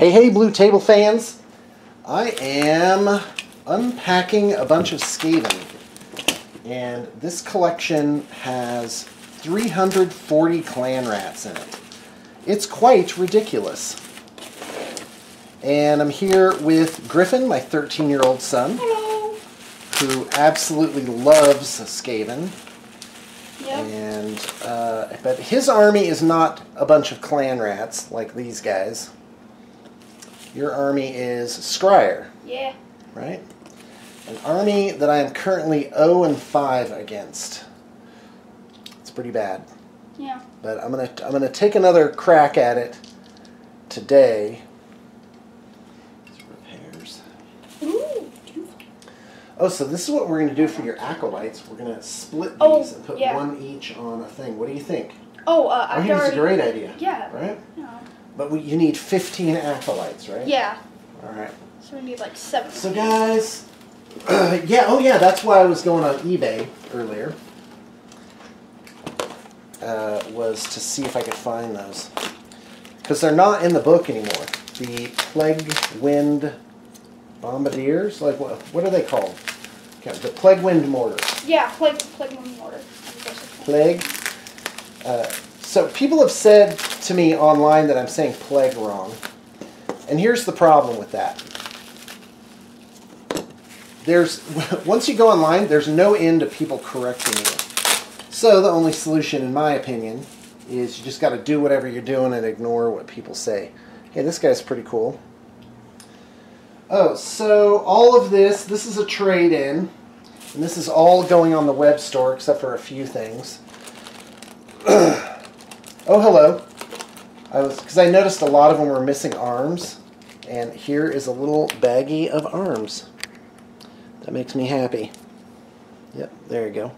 Hey, Blue Table fans! I am unpacking a bunch of Skaven, and this collection has 340 clan rats in it. It's quite ridiculous. And I'm here with Griffin, my 13-year-old son, Hello. who absolutely loves Skaven. Yep. And but his army is not a bunch of clan rats like these guys. Your army is Scryer. Yeah. Right? An army that I am currently 0-5 against. It's pretty bad. Yeah. But I'm gonna take another crack at it today. Repairs. Ooh. Oh, so this is what we're gonna do for your acolytes. We're gonna split these and put one each on a thing. What do you think? I think it's a great idea. Yeah. Right? Yeah. But you need 15 acolytes, right? Yeah. All right. So we need like 7. So guys, yeah, that's why I was going on eBay earlier. Was to see if I could find those. Because they're not in the book anymore. The Plague Wind Bombardiers? Like, what are they called? Okay, the Plague Wind Mortar. Yeah, Plague Wind Mortar. Plague. So people have said to me online that I'm saying plague wrong. And here's the problem with that. Once you go online, there's no end to people correcting you. So the only solution, in my opinion, is you just got to do whatever you're doing and ignore what people say. Hey, this guy's pretty cool. Oh, so all of this is a trade-in. And this is all going on the web store except for a few things. Oh, hello. Because I noticed a lot of them were missing arms. And here is a little baggie of arms. That makes me happy. Yep, there you go.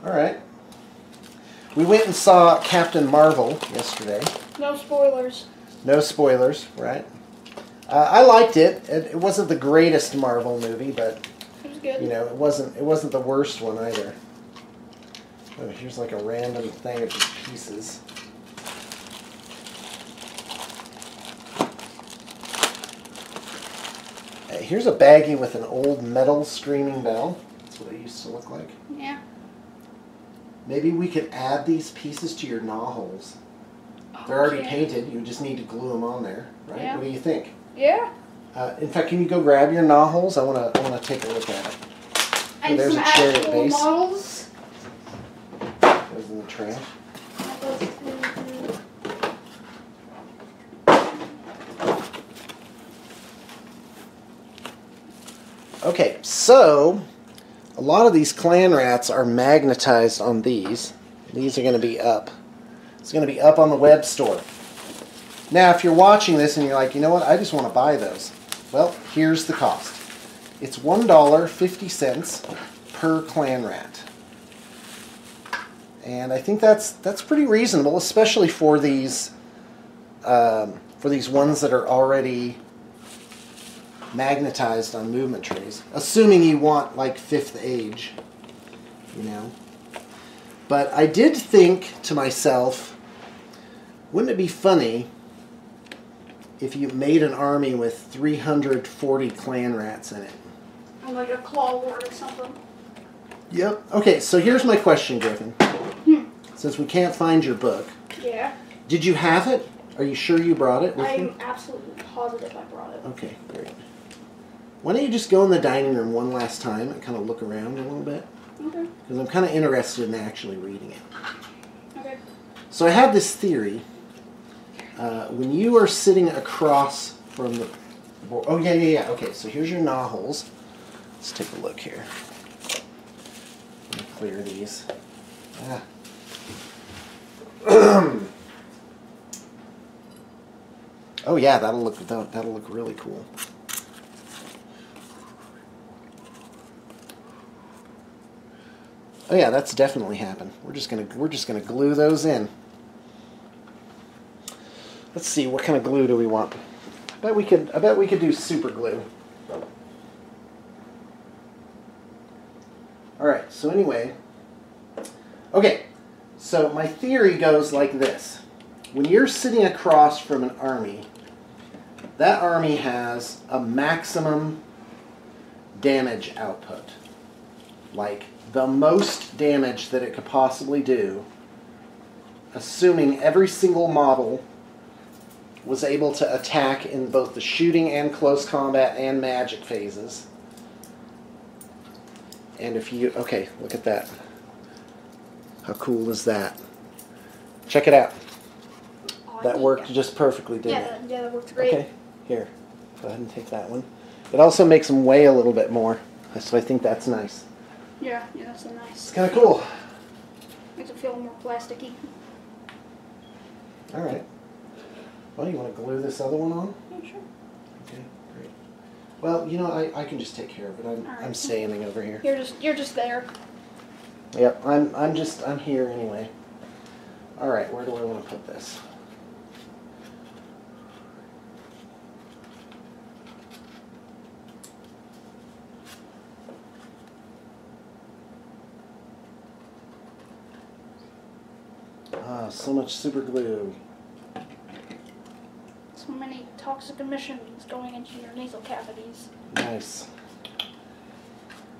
Alright. We went and saw Captain Marvel yesterday. No spoilers. No spoilers, right? I liked it. It wasn't the greatest Marvel movie, but it was good. You know, it wasn't the worst one either. Oh, here's like a random thing of just pieces. Here's a baggie with an old metal screaming bell. That's what it used to look like. Yeah. Maybe we could add these pieces to your gnaw holes. They're already painted. You just need to glue them on there, right? Yeah. What do you think? Yeah. In fact, can you go grab your gnaw holes? I want to take a look at it. And there's some a chariot actual base. models. Goes in the trash. Okay, so a lot of these clan rats are magnetized on these. These are going to be up. It's going to be up on the web store. Now, if you're watching this and you're like, you know what, I just want to buy those. Well, here's the cost. It's $1.50 per clan rat. And I think that's pretty reasonable, especially for these ones that are already magnetized on movement trees, assuming you want like 5th age, you know. But I did think to myself, wouldn't it be funny if you made an army with 340 clan rats in it? And like a claw ward or something. Yep. Okay, so here's my question, Griffin. Since we can't find your book. Yeah. Did you have it? Are you sure you brought it with you? I'm absolutely positive I brought it. Okay, great. Why don't you just go in the dining room one last time and kind of look around a little bit? Okay. Because I'm kind of interested in actually reading it. Okay. So I have this theory. When you are sitting across from the board... Oh, yeah. Okay, so here's your gnaw holes. Let's take a look here. Let me clear these. Oh yeah, that'll look really cool. Oh yeah, that's definitely happened. We're just gonna glue those in. Let's see, what kind of glue do we want? I bet we could do super glue. All right. So anyway, okay. So my theory goes like this. When you're sitting across from an army that army has a maximum damage output. Like the most damage that it could possibly do, assuming every single model was able to attack in both the shooting and close combat and magic phases. And if you, okay, look at that. How cool is that? Check it out. Oh, That worked just perfectly, didn't it? Yeah, that worked great. Okay, here. Go ahead and take that one. It also makes them weigh a little bit more, so I think that's nice. Yeah, that's so nice. It's kind of cool. Makes it feel more plasticky. All right. Well, you want to glue this other one on? Yeah, sure. Okay, great. Well, you know, I can just take care of it. I'm standing over here. You're just there. Yep, I'm here anyway. All right, where do I want to put this? Ah, so much super glue. So many toxic emissions going into your nasal cavities. Nice.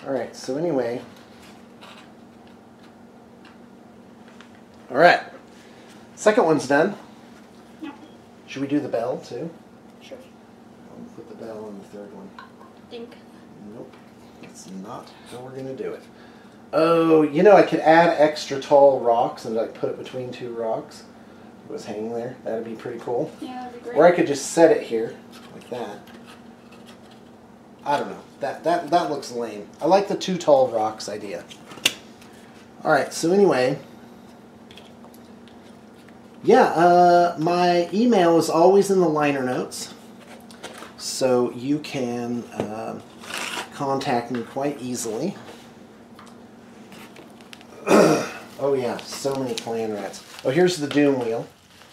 All right, so anyway. All right. Second one's done. Yep. Should we do the bell too? Sure. I'll put the bell on the third one. Dink. Nope. That's not how we're going to do it. Oh, you know, I could add extra tall rocks and like put it between two rocks. It was hanging there. That'd be pretty cool. Yeah, that'd be great. Or I could just set it here like that. I don't know. That looks lame. I like the two tall rocks idea. All right. So anyway, yeah. My email is always in the liner notes, so you can contact me quite easily. Oh yeah, so many clan rats. Oh, here's the doom wheel.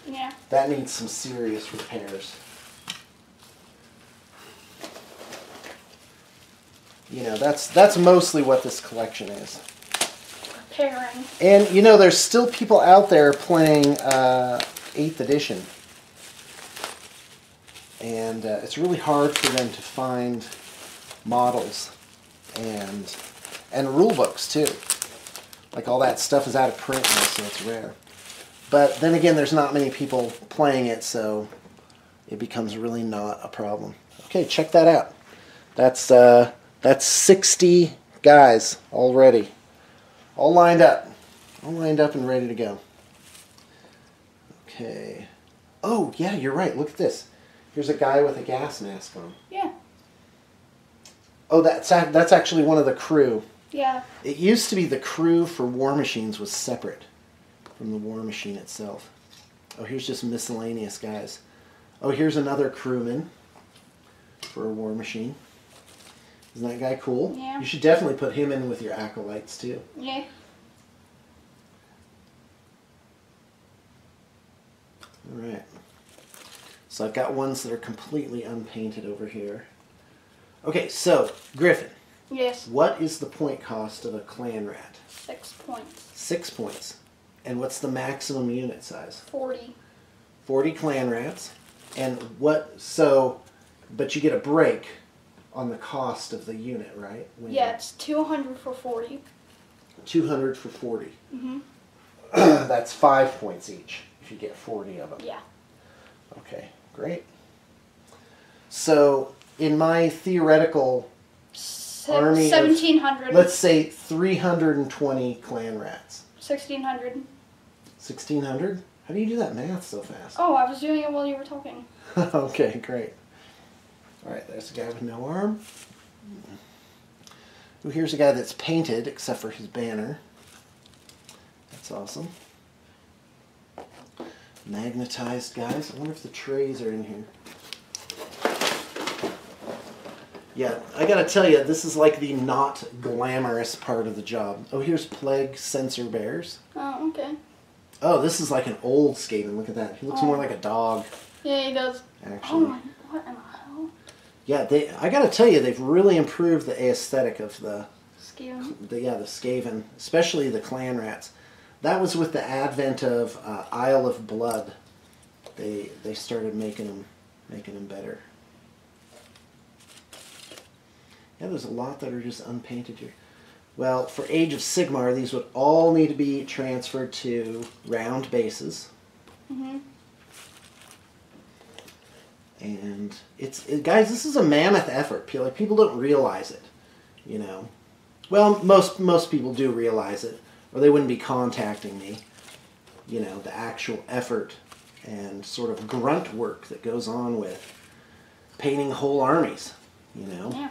Yeah. That needs some serious repairs. You know, that's mostly what this collection is. Repairing. And you know, there's still people out there playing 8th edition. And it's really hard for them to find models and rule books too. Like all that stuff is out of print now, so it's rare. But then again, there's not many people playing it, so it becomes really not a problem. Okay, check that out. That's 60 guys already, all lined up and ready to go. Okay. Oh yeah, you're right. Look at this. Here's a guy with a gas mask on. Yeah. Oh, that's actually one of the crew. Yeah. It used to be the crew for War Machines was separate from the War Machine itself. Oh, here's just miscellaneous guys. Oh, here's another crewman for a War Machine. Isn't that guy cool? Yeah. You should definitely put him in with your acolytes too. Yeah. All right. So I've got ones that are completely unpainted over here. Okay, so Griffin. Yes. What is the point cost of a clan rat? 6 points. 6 points. And what's the maximum unit size? 40. 40 clan rats. And what, so, but you get a break on the cost of the unit, right? Yeah, it's 200 for 40. 200 for 40. Mm-hmm. That's 5 points each if you get 40 of them. Yeah. Okay, great. So, in my theoretical army 1700. let's say 320 clan rats. 1600. 1600? How do you do that math so fast? Oh, I was doing it while you were talking. Okay, great. Alright, there's a guy with no arm. Ooh, here's a guy that's painted except for his banner. That's awesome. Magnetized guys. I wonder if the trays are in here. Yeah, I gotta tell you, this is like the not glamorous part of the job. Oh, here's Plague Sensor Bears. Oh, okay. Oh, this is like an old Skaven. Look at that. He looks more like a dog. Yeah, he does. Actually. Oh my, what in the hell? Yeah, I gotta tell you, they've really improved the aesthetic of the Skaven. the Skaven, especially the clan rats. That was with the advent of Isle of Blood. They started making them better. Yeah, there's a lot that are just unpainted here. Well, for Age of Sigmar, these would all need to be transferred to round bases. Mm-hmm. And guys, this is a mammoth effort. Like, people don't realize it, you know. Well, most people do realize it, or they wouldn't be contacting me. You know, the actual effort and sort of grunt work that goes on with painting whole armies, you know. Yeah.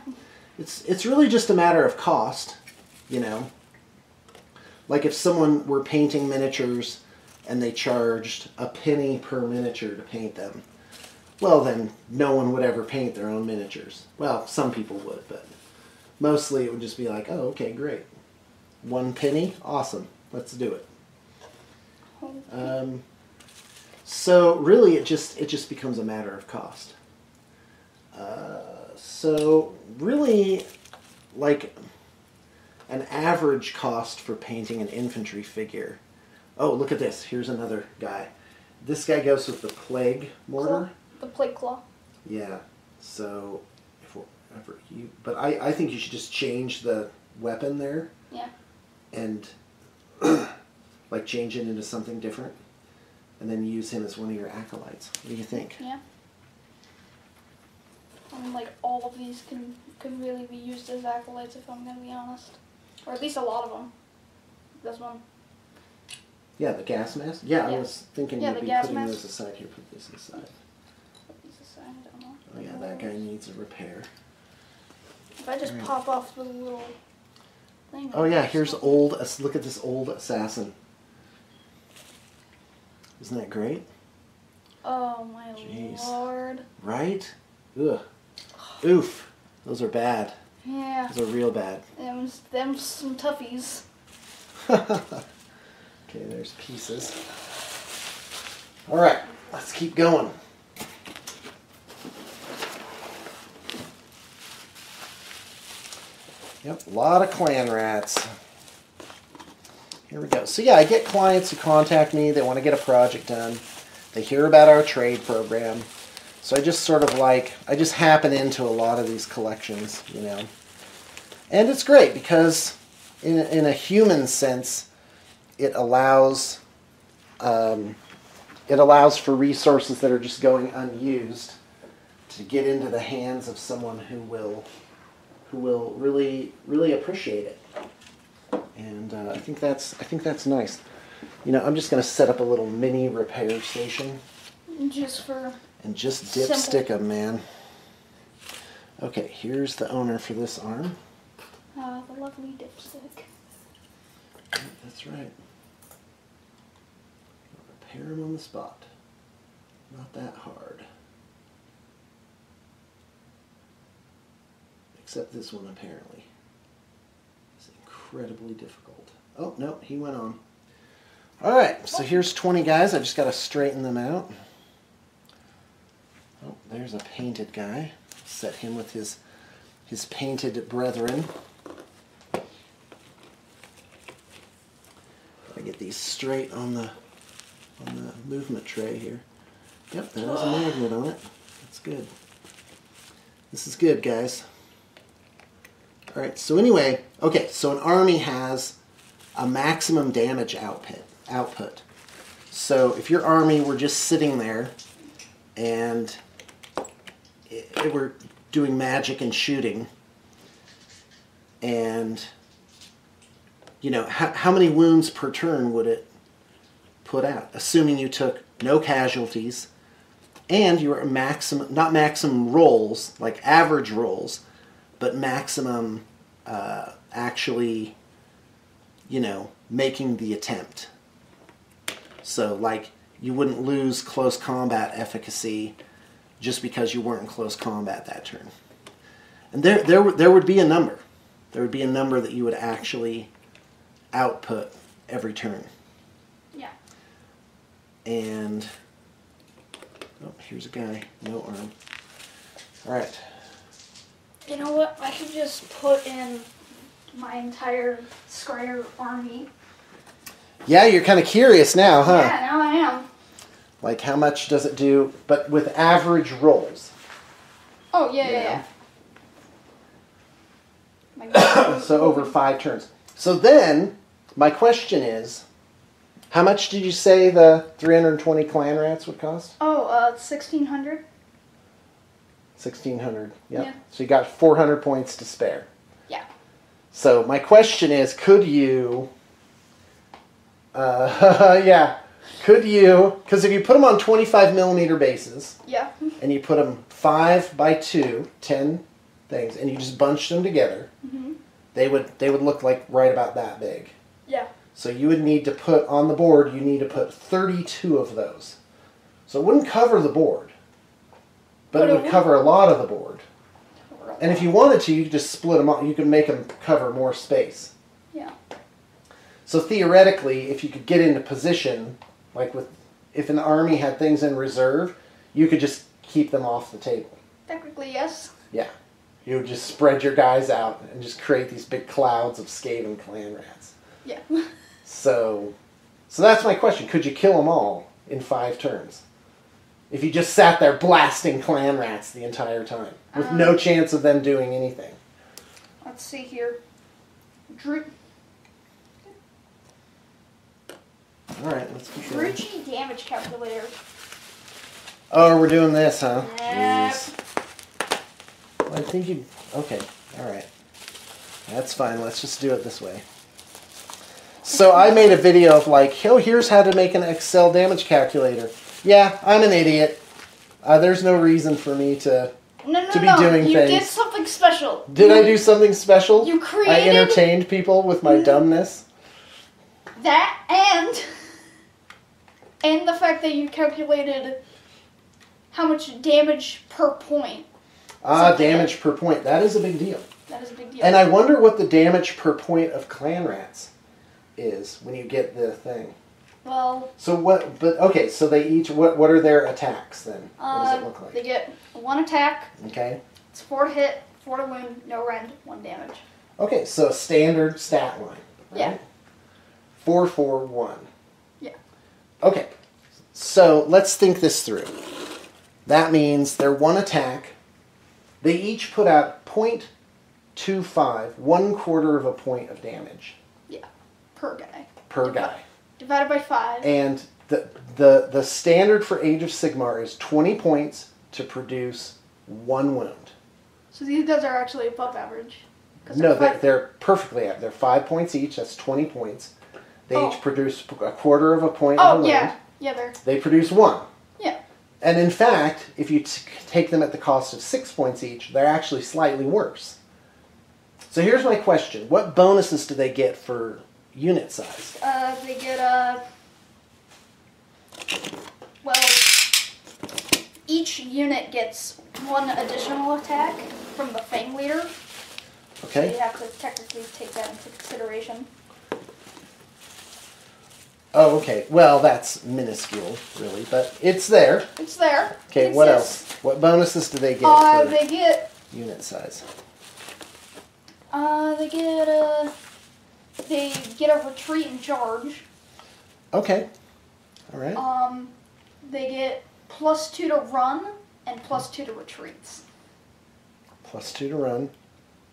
It's really just a matter of cost, you know. Like if someone were painting miniatures and they charged a penny per miniature to paint them, well then no one would ever paint their own miniatures. Well, some people would, but mostly it would just be like, oh, okay, great. 1 penny? Awesome. Let's do it. So really it just becomes a matter of cost. So really, like an average cost for painting an infantry figure. Oh, look at this. Here's another guy. This guy goes with the plague mortar. The plague claw. Yeah. So if we'll ever you, but I think you should just change the weapon there. Yeah. And like change it into something different, and then use him as one of your acolytes. What do you think? Yeah. I mean, like, all of these could really be used as acolytes, if I'm going to be honest. Or at least a lot of them. This one. Yeah, the gas mask? Yeah, Yeah. I was thinking Yeah, you'd the be gas putting mask. those aside. Here, put this aside. Put these aside, I don't know. Oh yeah, that guy needs a repair. If I just pop off the little thing. Oh yeah, here's look at this old assassin. Isn't that great? Oh my Jeez. lord. Right? Ugh. Oof. Those are bad. Yeah. Those are real bad. Them some toughies. Okay, there's pieces. Alright, let's keep going. Yep, a lot of clan rats. Here we go. So yeah, I get clients who contact me, they want to get a project done. They hear about our trade program. So I just sort of I just happen into a lot of these collections, you know. And it's great because in a human sense, it allows for resources that are just going unused to get into the hands of someone who will really appreciate it. And I think that's nice. You know, I'm just going to set up a little mini repair station. Just Dipstick them, man. Okay, here's the owner for this arm. The lovely dipstick. That's right. Repair him on the spot. Not that hard. Except this one, apparently. It's incredibly difficult. Oh, no, he went on. Alright, so here's 20 guys. I just got to straighten them out. Oh, there's a painted guy. Set him with his painted brethren. Gotta get these straight on the movement tray here. Yep, that has a magnet on it. That's good. This is good, guys. Alright, so anyway, okay, so an army has a maximum damage output. So if your army were just sitting there and it were doing magic and shooting, and you know, how many wounds per turn would it put out? Assuming you took no casualties and you were not maximum rolls, like average rolls, but maximum actually, you know, making the attempt. So like you wouldn't lose close combat efficacy just because you weren't in close combat that turn. And there would be a number. There would be a number that you would actually output every turn. Yeah. And oh, here's a guy, no arm. All right. You know what? I could just put in my entire Scryer army. Yeah, you're kind of curious now, huh? Yeah, now I am. Like, how much does it do, but with average rolls? Oh, yeah, You yeah, know? yeah. So over 5 turns. So then, my question is, how much did you say the 320 clan rats would cost? Oh, 1,600. 1,600. Yep. Yeah. So you got 400 points to spare. Yeah. So my question is, could you? Yeah. Could you? Because if you put them on 25 millimeter bases. Yeah. And you put them 5 by 2, 10 things, and you just bunched them together, they would look like right about that big. Yeah. So you would need to put on the board, you need to put 32 of those. So it wouldn't cover the board, but it would cover a lot of the board. And if you wanted to, you could just split them up. You could make them cover more space. Yeah. So theoretically, if you could get into position, like if an army had things in reserve, you could just keep them off the table. Technically, yes. Yeah. You would just spread your guys out and just create these big clouds of Skaven clan rats. Yeah. So that's my question. Could you kill them all in 5 turns? If you just sat there blasting clan rats the entire time, with no chance of them doing anything. Let's see here. Alright, let's keep going. Druchii damage calculator. Oh, we're doing this, huh? Yep. Jeez. Well, I think you... Okay, alright. That's fine. Let's just do it this way. So I made a video of like, oh, here's how to make an Excel damage calculator. Yeah, I'm an idiot. There's no reason for me to be doing you things. You did something special. Did I do something special? You created... I entertained people with my dumbness. That and the fact that you calculated how much damage per point. Damage per point. That is a big deal. That is a big deal. And I wonder what the damage per point of clan rats is when you get the thing. Well... So what... But, okay, so they each... What are their attacks, then? What does it look like? They get 1 attack. Okay. It's 4 to hit, 4 to wound, no rend, 1 damage. Okay, so standard stat line. Right? Yeah. 4, 4, 1. Yeah. Okay. So let's think this through. That means their 1 attack, they each put out 0.25, 1/4 of a point of damage. Yeah. Per guy. Per guy. Divided by 5. And the standard for Age of Sigmar is 20 points to produce 1 wound. So these guys are actually above average. No, they're perfectly at. They're 5 points each. That's 20 points. They each produce 1/4 of a point of a wound. Yeah. Yeah, they produce 1. Yeah. And in fact, if you take them at the cost of 6 points each, they're actually slightly worse. So here's my question. What bonuses do they get for unit size? They get, well, each unit gets 1 additional attack from the Fang Leader. Okay. So you have to technically take that into consideration. Oh, okay. Well, that's minuscule, really, but it's there. It's there. Okay, what else? What bonuses do they get for they get unit size? They get a retreat and charge. Okay. All right. They get +2 to run and +2 to retreats. +2 to run.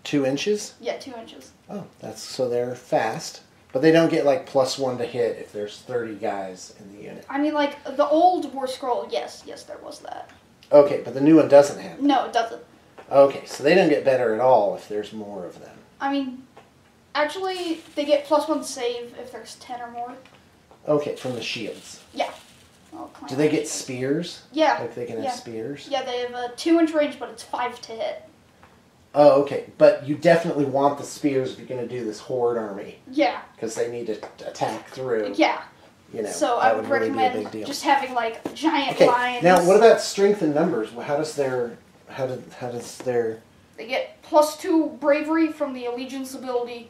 2 inches? Yeah, 2 inches. Oh, so they're fast. But they don't get like +1 to hit if there's 30 guys in the unit. I mean, like, the old War Scroll, yes, there was that. Okay, but the new one doesn't have that. No, it doesn't. Okay, so they don't get better at all if there's more of them. I mean, actually, they get +1 save if there's 10 or more. Okay, from the shields. Yeah. Do they get spears? Yeah. Like they can have spears? Yeah, they have a 2-inch range, but it's 5 to hit. Oh, okay. But you definitely want the spears if you're going to do this horde army. Yeah. Because they need to attack through. Yeah. You know, so I would recommend just having like giant lines. Now, what about strength in numbers? How does their They get +2 bravery from the allegiance ability.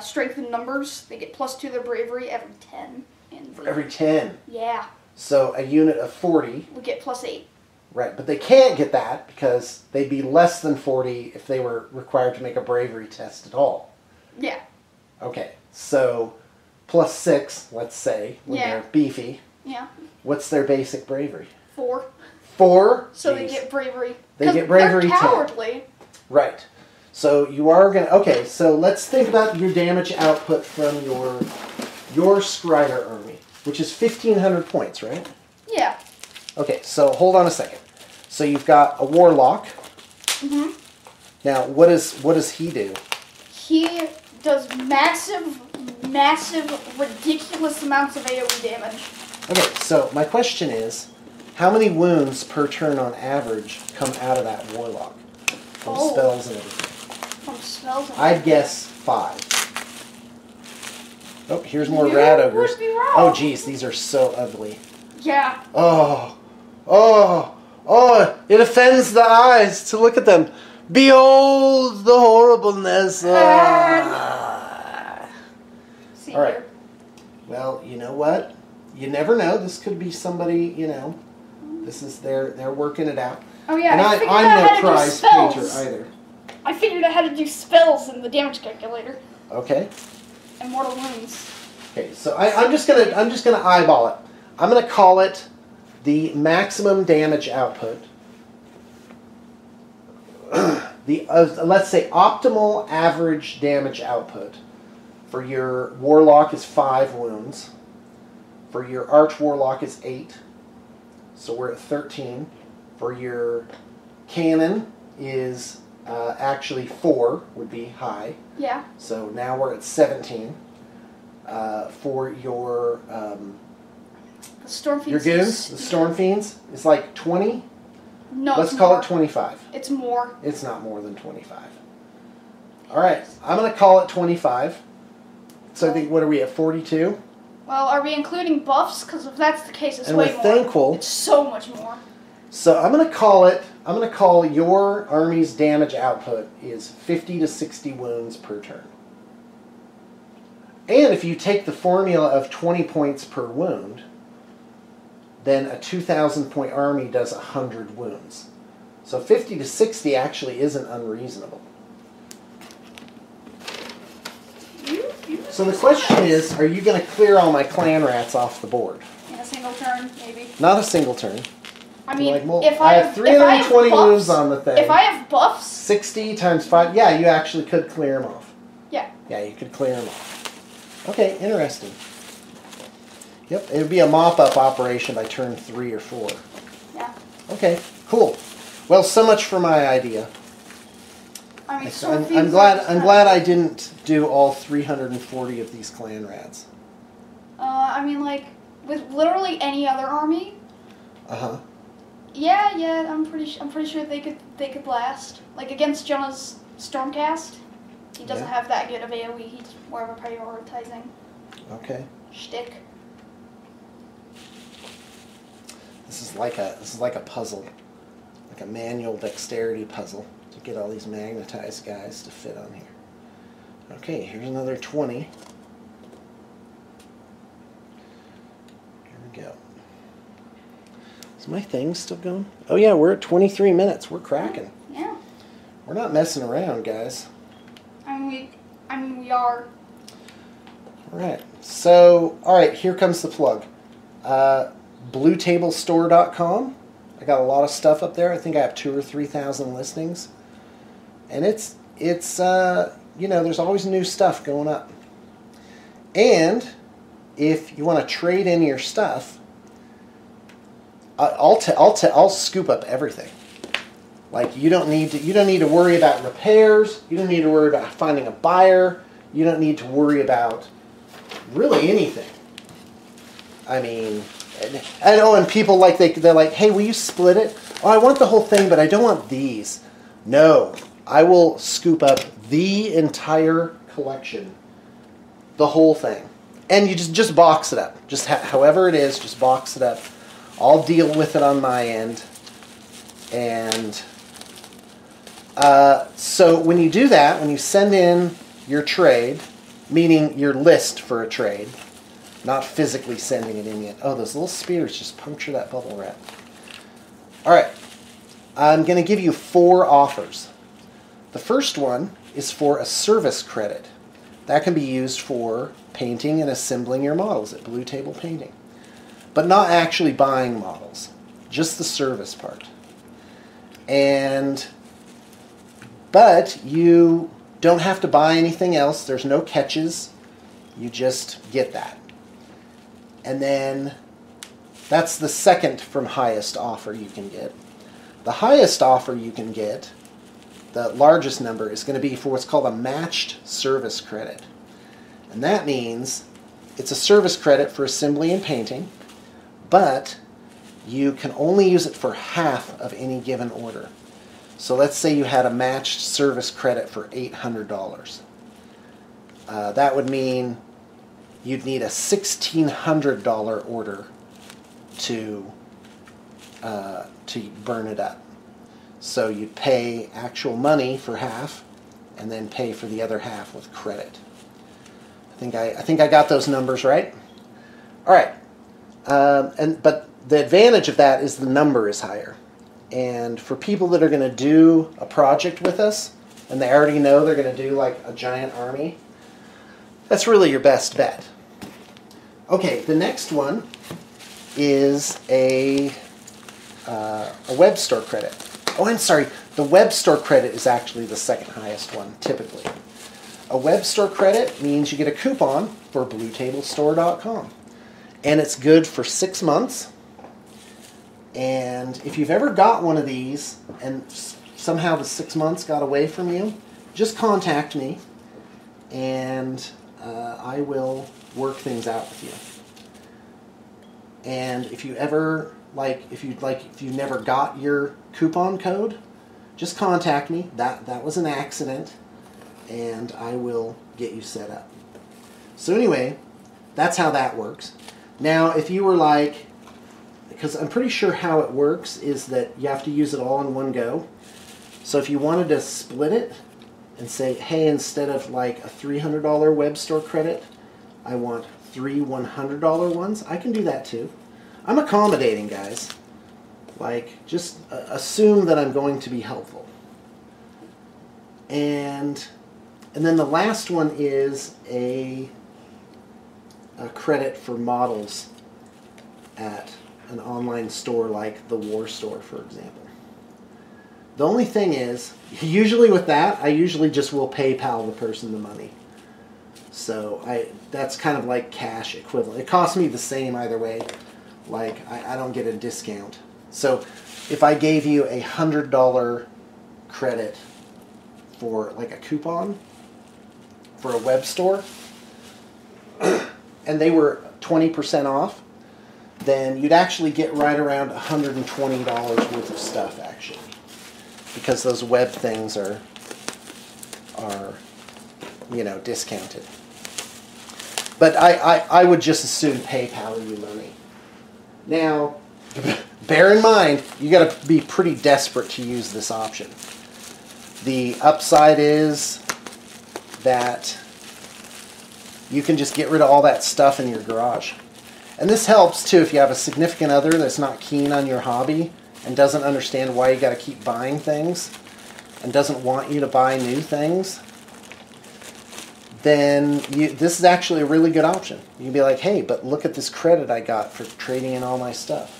Strength in numbers. They get +2 their bravery every 10. Every 10. Yeah. So a unit of 40 would get +8. Right, but they can't get that because they'd be less than 40 if they were required to make a bravery test at all. Yeah. Okay, so +6, let's say, when they're beefy. Yeah. What's their basic bravery? 4. 4? So they get bravery. They get bravery they're cowardly. 10. Right. So you are going to... Okay, so let's think about your damage output from your Skrider army, which is 1,500 points, right? Yeah. Okay, so hold on a second. So you've got a Warlock. Mm-hmm. Now, what does he do? He does massive, ridiculous amounts of AoE damage. Okay, so my question is, how many wounds per turn on average come out of that Warlock? From spells and everything. From spells and I'd guess 5. Oh, here's more rat ogres. Oh, geez, these are so ugly. Yeah. Oh, it offends the eyes to look at them. Behold the horribleness. See All right. here. Well, you know what? You never know. This could be somebody, you know. This is they're working it out. Oh yeah, And I'm no prize painter either. I figured out how to do spells in the damage calculator. Okay. And mortal wounds. Okay, so I'm just gonna eyeball it. I'm gonna call it the maximum damage output. Let's say optimal average damage output for your Warlock is 5 wounds. For your Arch Warlock is 8. So we're at 13. For your Cannon is actually 4 would be high. Yeah. So now we're at 17. For your The Storm Fiends. your goons, the Storm Fiends, is like 20. No, Let's it's call more. it 25. It's more. It's not more than 25. All right, I'm going to call it 25. So I think, what are we at, 42? Well, are we including buffs? Because if that's the case, it's And way with more. Thankful, It's so much more. so I'm going to call your army's damage output is 50 to 60 wounds per turn. And if you take the formula of 20 points per wound, then a 2,000 point army does 100 wounds. So 50 to 60 actually isn't unreasonable. So the question is, are you going to clear all my clan rats off the board? In a single turn, maybe. Not a single turn. I mean, Like, if I have 320 buffs, wounds on the thing. If I have buffs, 60 times 5, yeah, you actually could clear them off. yeah. Yeah, you could clear them off. Okay, interesting. Yep, it would be a mop-up operation by turn 3 or 4. Yeah. Okay, cool. Well, so much for my idea. I mean, I'm glad I didn't do all 340 of these clan rats. I mean, like with literally any other army. Yeah. I'm pretty sure they could last. Like against Jonah's Stormcast, he doesn't have that good of AoE. He's more of a prioritizing. Okay. Shtick. This is like a puzzle, like a manual dexterity puzzle to get all these magnetized guys to fit on here. Okay, here's another 20. Here we go. Is my thing still going? Oh yeah, we're at 23 minutes. We're cracking. Yeah. We're not messing around, guys. I mean, we are. All right. So, all right, here comes the plug. bluetablestore.com. I got a lot of stuff up there. I think I have 2,000 or 3,000 listings. And it's you know, there's always new stuff going up. And if you want to trade in your stuff, I'll scoop up everything. Like you don't need to worry about repairs. You don't need to worry about finding a buyer. You don't need to worry about really anything. I mean, and people they're like, hey, will you split it? Oh, I want the whole thing, but I don't want these. No, I will scoop up the entire collection, the whole thing, and you just box it up. Just however it is, just box it up. I'll deal with it on my end, and so when you do that, when you send in your trade, meaning your list for a trade. Not physically sending it in yet. Oh, those little spears just puncture that bubble wrap. All right. I'm going to give you 4 offers. The first one is for a service credit. That can be used for painting and assembling your models at Blue Table Painting. But not actually buying models. Just the service part. And But you don't have to buy anything else. There's no catches. You just get that. And then that's the second from highest offer you can get. The highest offer you can get, the largest number, is going to be for what's called a matched service credit. And that means it's a service credit for assembly and painting, but you can only use it for half of any given order. So let's say you had a matched service credit for $800. That would mean you'd need a $1,600 order to burn it up. So you'd pay actual money for half, and then pay for the other half with credit. I think I got those numbers right. All right, but the advantage of that is the number is higher. And for people that are going to do a project with us, and they already know they're going to do like a giant army, that's really your best bet. Okay, the next one is a web store credit. Oh, I'm sorry. The web store credit is actually the second highest one, typically. A web store credit means you get a coupon for bluetablestore.com. And it's good for 6 months. And if you've ever got one of these and somehow the 6 months got away from you, just contact me and I will work things out with you. And if you ever if you never got your coupon code, just contact me. That was an accident, and I will get you set up. So anyway, that's how that works. Now, if you were like, because I'm pretty sure how it works is that you have to use it all in one go. So if you wanted to split it and say, hey, instead of like a $300 web store credit, I want 3 $100 ones, I can do that too. I'm accommodating, guys. Like, just assume that I'm going to be helpful. And then the last one is a credit for models at an online store like the War Store, for example. The only thing is, usually with that, I usually just will PayPal the person the money. So that's kind of like cash equivalent. It costs me the same either way. Like, I don't get a discount. So if I gave you a $100 credit for like a coupon for a web store, and they were 20% off, then you'd actually get right around $120 worth of stuff, actually. Because those web things are you know, discounted. But I would just as soon PayPal you money. Now, bear in mind, you got to be pretty desperate to use this option. The upside is that you can just get rid of all that stuff in your garage. And this helps too if you have a significant other that's not keen on your hobby and doesn't understand why you got to keep buying things and doesn't want you to buy new things. Then this is actually a really good option. You can be like, hey, but look at this credit I got for trading in all my stuff.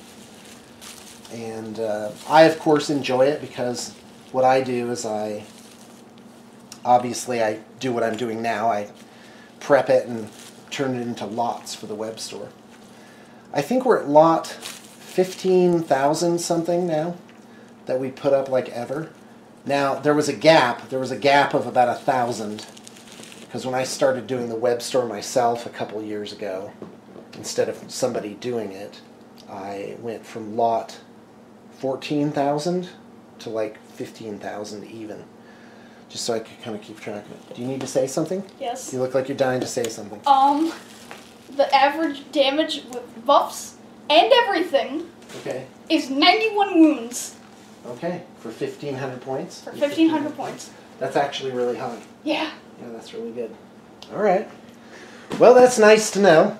And I, of course, enjoy it because what I do is obviously I do what I'm doing now. I prep it and turn it into lots for the web store. I think we're at lot 15,000 something now that we put up like ever. Now, there was a gap of about 1,000. Because when I started doing the web store myself a couple years ago, instead of somebody doing it, I went from lot 14,000 to like 15,000 even. Just so I could kind of keep track of it. Do you need to say something? Yes. You look like you're dying to say something. The average damage with buffs and everything is 91 wounds. Okay, for 1,500 points? For 1,500 points. That's actually really high. Yeah. Yeah, that's really good. All right. Well, that's nice to know.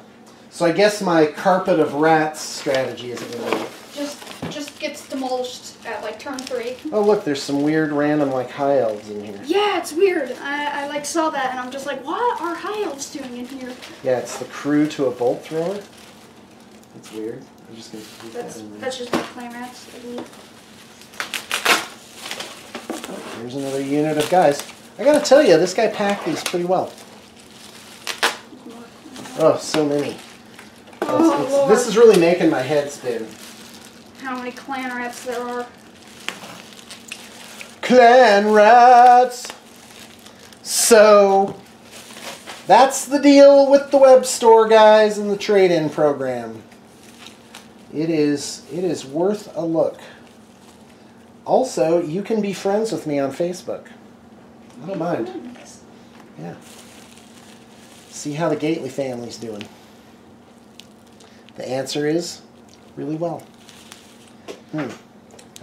So I guess my carpet of rats strategy isn't going to work. Just gets demolished at like turn 3. Oh, look, there's some weird random like high elves in here. Yeah, it's weird. I like saw that and I'm just like, what are high elves doing in here? Yeah, it's the crew to a bolt thrower. That's weird. I'm just going to keep that in there. That's just my clay rats, I believe. Here's another unit of guys. I gotta tell you, this guy packed these pretty well. Oh, so many. This is really making my head spin. How many clan rats there are. Clan rats! So, that's the deal with the web store, guys, and the trade-in program. It is worth a look. Also, you can be friends with me on Facebook. I don't mind. Yeah. See how the Gately family's doing. The answer is really well. Got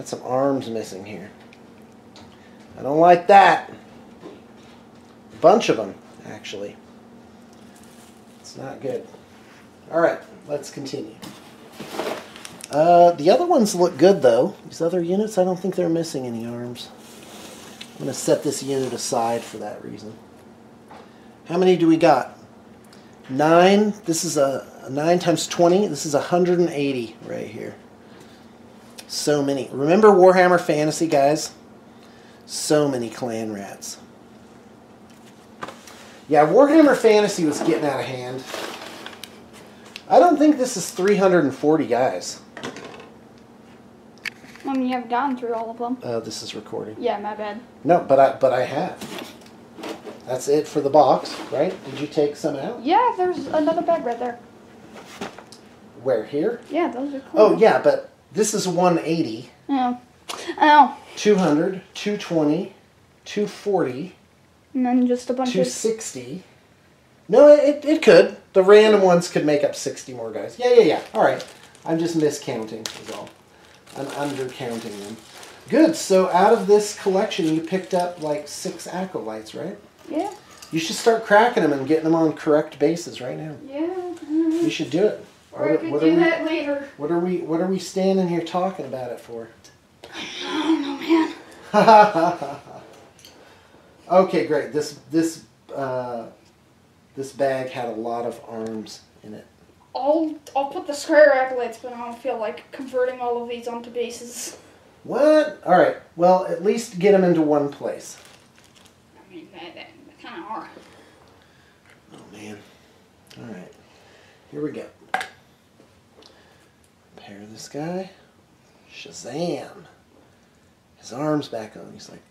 some arms missing here. I don't like that. A bunch of them, actually. It's not good. Alright, let's continue. The other ones look good, though. These other units, I don't think they're missing any arms. I'm going to set this unit aside for that reason. How many do we got? 9. This is a 9 times 20. This is 180 right here. So many. Remember Warhammer Fantasy, guys? So many clan rats. Yeah, Warhammer Fantasy was getting out of hand. I don't think this is 340 guys. I mean, you haven't gotten through all of them. This is recording. Yeah, my bad. No, but I have. That's it for the box, right? Did you take some out? Yeah, there's another bag right there. Where, here? Yeah, those are cool. Oh, yeah, but this is 180. Yeah. Oh. 200, 220, 240. And then just a bunch 260. No, it could. The random ones could make up 60 more guys. Yeah. All right. I'm just miscounting is all. I'm undercounting them. Good. So out of this collection, you picked up like 6 acolytes, right? Yeah. You should start cracking them and getting them on correct bases right now. Yeah. You should do it. Or I could do that later. What are we standing here talking about it for? I don't know, man. Okay, great. This bag had a lot of arms in it. I'll put the square acolytes, but I don't feel like converting all of these onto bases. What? All right. Well, at least get them into one place. I mean, they kind of are. Oh man. All right. Here we go. Repair this guy. Shazam! His arms back on. He's like,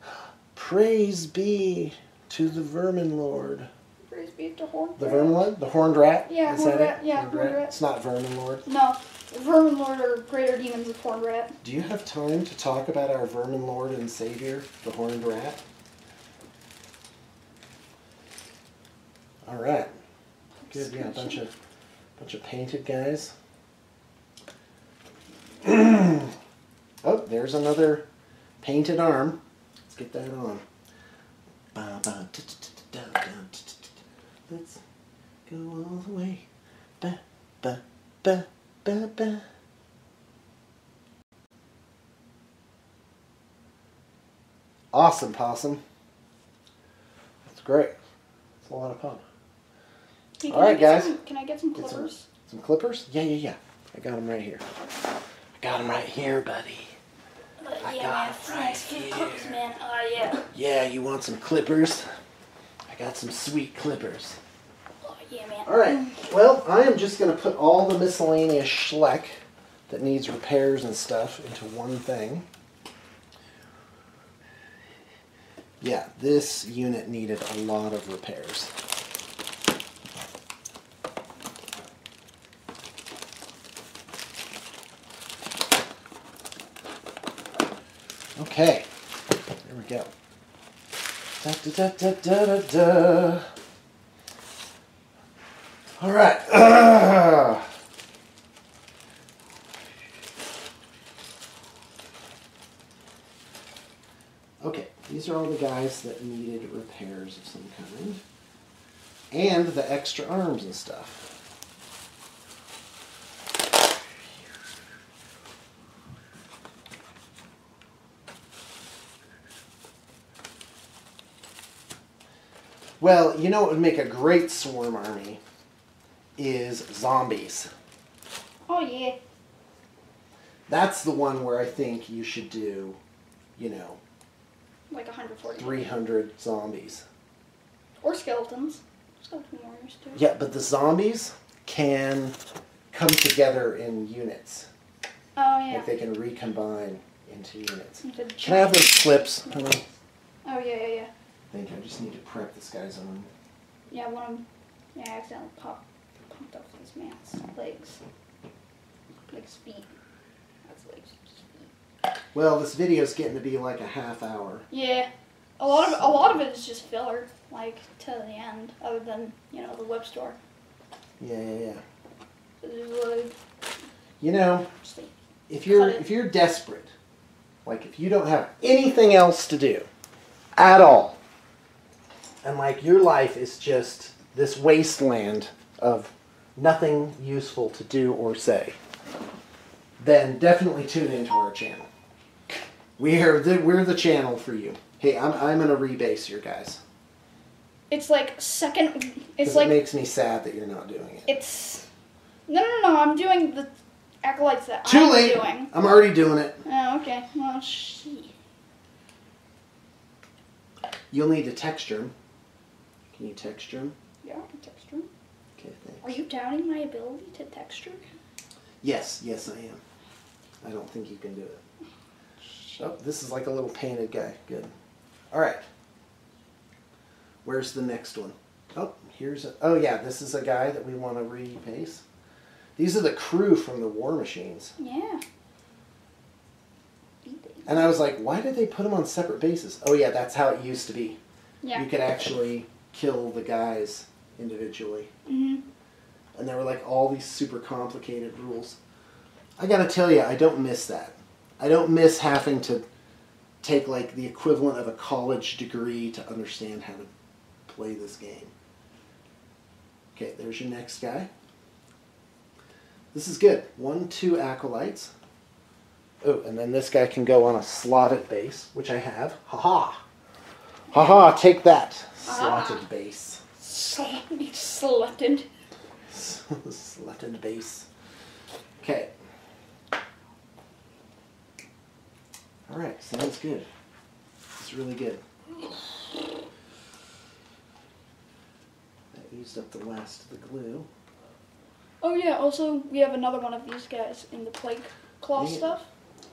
praise be to the Vermin Lord. Praise be to Horned The Rat. Vermin Lord? The Horned Rat? Yeah, Is Horned that Rat. it? Yeah, Horned Rat. It's not Vermin Lord. No, the Vermin Lord are greater demons of Horned Rat. Do you have time to talk about our Vermin Lord and Savior, the Horned Rat? All right. Good. Yeah, a bunch of painted guys. Oh, there's another painted arm. Let's get that on. Let's go all the way. Ba, ba, ba, ba, ba. Awesome, Possum. That's great. It's a lot of fun. Hey, all right, guys. Can I get some clippers? Some clippers? Yeah. I got them right here. I got them right here, buddy. Yeah, man. Nice clippers, man. Oh, yeah. Yeah, you want some clippers? I got some sweet clippers. Oh, yeah, man. All right. Well, I am just going to put all the miscellaneous schleck that needs repairs and stuff into one thing. Yeah, this unit needed a lot of repairs. Okay, there we go. Da, da, da, da, da, da. All right. Okay, these are all the guys that needed repairs of some kind. And the extra arms and stuff. Well, you know what would make a great swarm army is zombies. Oh, yeah. That's the one where I think you should do, you know, like 140. 300 zombies. Or skeletons. Skeleton warriors too. Yeah, but the zombies can come together in units. Oh yeah. Like they can recombine into units. Into Can I have those clips? Oh yeah. Thank you. I just need to prep this guy's arm. Yeah, one of them. Yeah, I accidentally pumped up this man's legs. Like his feet. That's legs. Feet. Well, this video's getting to be like a half hour. Yeah. A lot of it is just filler, like to the end, other than, the web store. Yeah. So like, You know, just like, if you're desperate, like if you don't have anything else to do at all, and like your life is just this wasteland of nothing useful to do or say, then definitely tune into our channel. We're the channel for you. Hey, I'm gonna rebase here, guys. it's like second. It's It like makes me sad that you're not doing it. it's. No. I'm doing the acolytes that Too I'm late. doing. I'm already doing it. Oh, okay. Well, shit. You'll need to texture them. Can you texture them? Yeah, I can texture. Okay, thanks. Are you doubting my ability to texture? Yes, I am. I don't think you can do it. Oh, this is like a little painted guy. Good. All right. Where's the next one? Oh, oh yeah, this is a guy that we want to repaste. These are the crew from the War Machines. Yeah. And I was like, why did they put them on separate bases? Oh yeah, that's how it used to be. Yeah. You could actually kill the guys individually. Mhm. And there were like all these super complicated rules. I gotta tell you, I don't miss that. I don't miss having to take like the equivalent of a college degree to understand how to play this game. Okay, there's your next guy. This is good. 1, 2 acolytes. Oh, and then this guy can go on a slotted base, which I have. Ha-ha! Ha-ha, take that. Slotted base. Slotted. Slotted base. Okay. Alright, sounds good. It's really good. That used up the last of the glue. Oh yeah, also we have another one of these guys in the plague cloth stuff.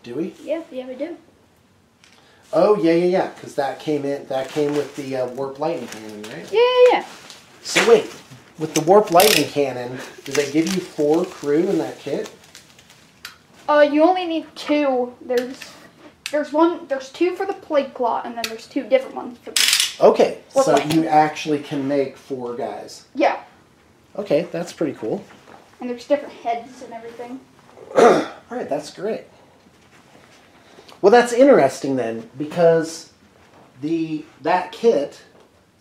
Do we? Yeah, we do. Oh yeah, because that came with the warp lightning cannon, right? Yeah. So wait, with the warp lightning cannon, do they give you 4 crew in that kit? You only need 2. There's 2 for the plague cloth, and then there's 2 different ones for the Okay, warp so lightning. you actually can make 4 guys. Yeah. Okay, that's pretty cool. And there's different heads and everything. Alright, that's great. Well, that's interesting then, because that kit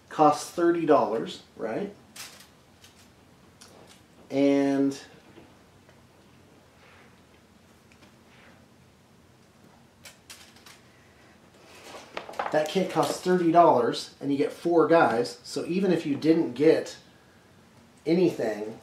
costs $30, right? And that kit costs $30, and you get 4 guys. So even if you didn't get anything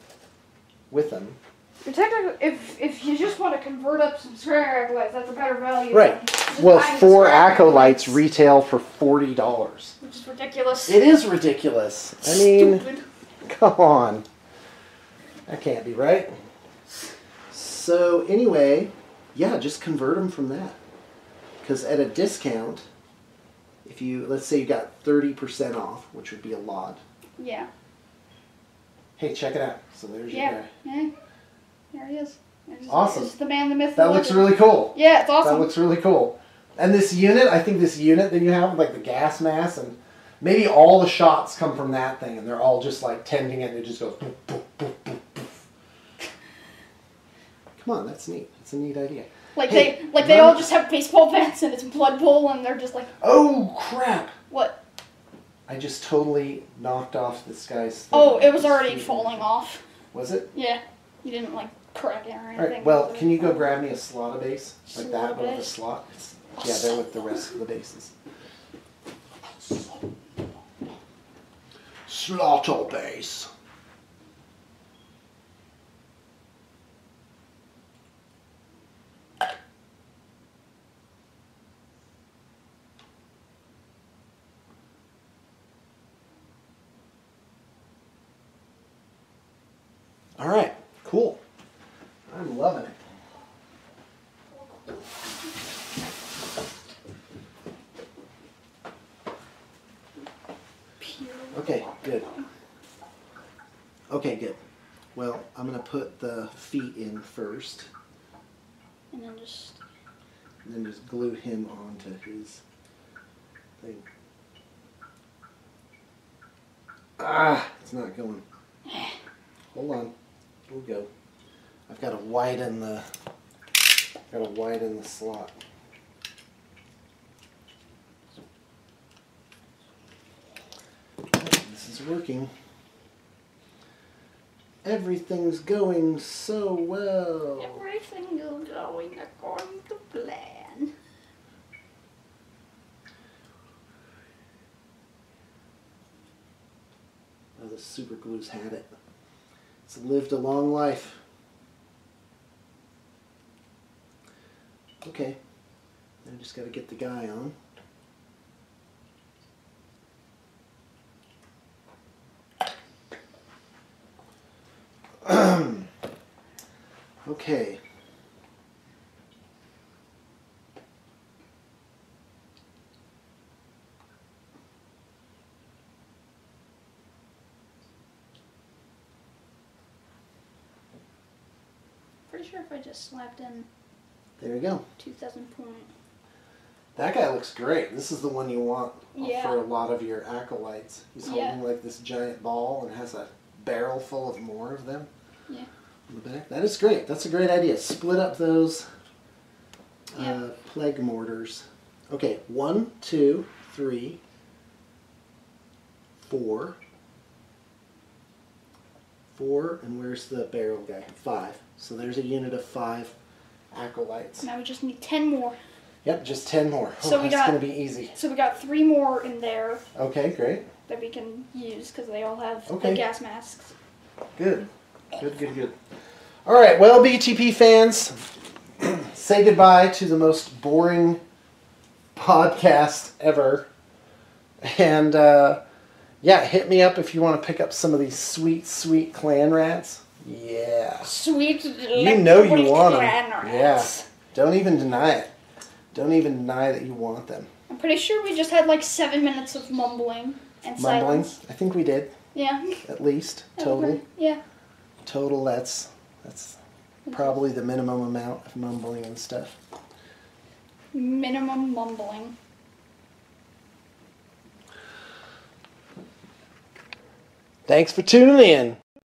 with them, Technically, if you just want to convert up some square acolytes, that's a better value. right? than Well, buying 4 square acolytes retail for $40. which is ridiculous. It is ridiculous. I mean, Stupid. come on. That can't be right. So anyway, yeah, just convert them from that. Because at a discount, if you, let's say you got 30% off, which would be a lot. Yeah. Hey, check it out. So there's your guy. Yeah. There he is. Awesome. It's the man, the myth, That the looks legend. really cool. Yeah, it's awesome. That looks really cool. And this unit, I think this unit that you have, like the gas mask, and maybe all the shots come from that thing, and they're all just like tending it, and it just goes poof, poof, poof, poof, poof. Come on, that's neat. It's a neat idea. They all just have baseball bats and it's Blood Bowl, and they're just like, Oh, crap! what? I just totally knocked off this guy's thing. Oh, it was already falling off. Was it? Yeah. You didn't like crack it or anything. Alright, well, can you go grab me a slot of base? Like that, Slot but with a base? slot? Yeah, they're with the rest of the bases. Slaughter base. All right, cool. I'm loving it. Okay, good. Okay, good. Well, I'm going to put the feet in first. And then just... And then just glue him onto his thing. Ah, it's not going. Hold on. We'll go. I've got to widen the slot. This is working. Everything's going so well. Everything is going according to plan. Oh, the super glue's had it. It's lived a long life. Okay. Now I just got to get the guy on. Okay. Pretty sure if I just slapped in There you go. 2,000 point. That guy looks great. This is the one you want Yeah. for a lot of your acolytes. He's holding like this giant ball and has a barrel full of more of them. Yeah. On the back. That is great. That's a great idea. Split up those plague mortars. Okay, 1, 2, 3, 4. 4, and where's the barrel guy? 5. So there's a unit of 5 acolytes. Now we just need 10 more. Yep, just 10 more. So oh, we that's got- going to be easy. So we got 3 more in there Okay, great. that we can use because they all have Okay. the gas masks. Good. Good, good, good. All right, well, BTP fans, say goodbye to the most boring podcast ever. And, yeah, hit me up if you want to pick up some of these sweet, sweet clan rats. Yeah. Sweet. You know you want them. Rats. Yeah. Don't even deny it. Don't even deny that you want them. I'm pretty sure we just had like 7 minutes of mumbling and Mumbling? silence. I think we did, Yeah. at least. Total. Yeah. Total, that's probably the minimum amount of mumbling and stuff. Minimum mumbling. Thanks for tuning in.